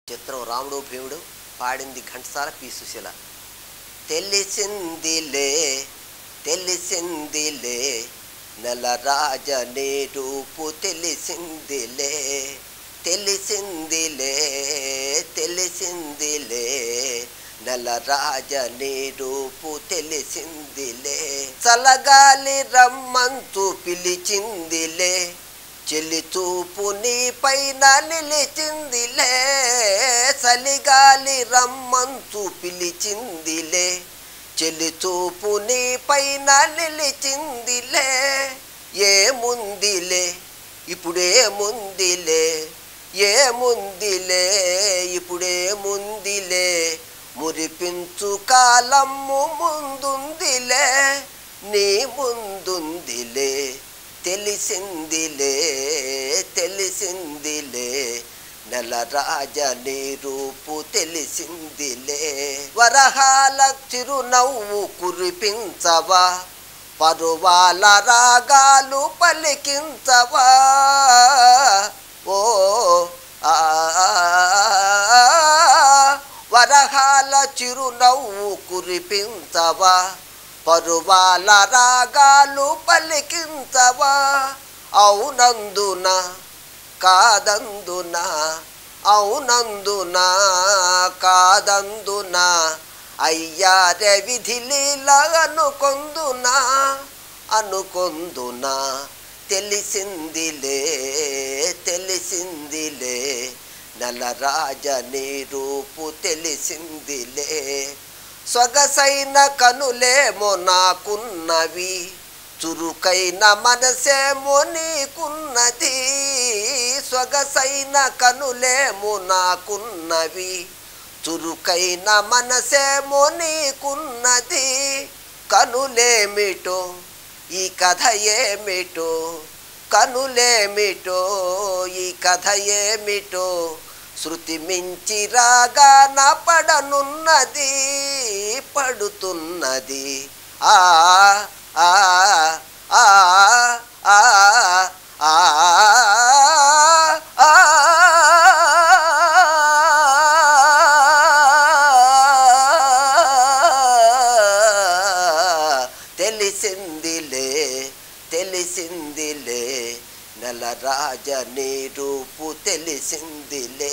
చిత్రం రాముడు భీముడు పాడింది ఘంటసాల పి సుశీల. తెలిసిందిలే తెలిసిందిలే నలరాజ నీ రూపు తెలిసిందిలే తెలిసిందిలే తెలిసిందిలే నలరాజ నీ రూపు తెలిసిందిలే చలగాలి రమ్మంతు పిలిచిందిలే చెల్లి చూపు నీ పైన నిలిచిందిలే చలిగాలి రమ్మంతు పిలిచిందిలే చెల్లి చూపు నీ పైన నిలిచిందిలే ఏముందిలే ఇప్పుడేముందిలే ఏముందిలే ఇప్పుడేముందిలే మురిపించు కాలము ముందుందిలే నీ ముందుందిలే తెలిసిందిలే తెలిసిందిలే నలరాజ నీ రూపు తెలిసిందిలే వరహాల చిరునవ్వు కురిపించవా పరువాల రాగాలు పలికించవా ఓ వరహాల చిరునవ్వు కురిపించవా పరువాల రాగాలు పలికించవా అవునందున కాదందున అవునందున కాదందున అయ్యారే విధి లీల అనుకొందునా అనుకొందునా తెలిసిందిలే తెలిసిందిలే నలరాజ నీ రూపు తెలిసిందిలే సొగసైన కనులేమో నాకున్నవి చురుకైన మనసేమో నీకున్నది సొగసైన కనులేమో నాకున్నవి చురుకైన మనసేమో నీకున్నది కనులేమిటో ఈ కథ ఏమిటో కనులేమిటో ఈ కథ ఏమిటో శృతి మించి రాగాన పడనున్నది పడుతున్నది ఆ ఆ ఆ ఆ ఆ తెలిసిందిలే తెలిసిందిలే నలరాజ నీ రూపు తెలిసిందిలే.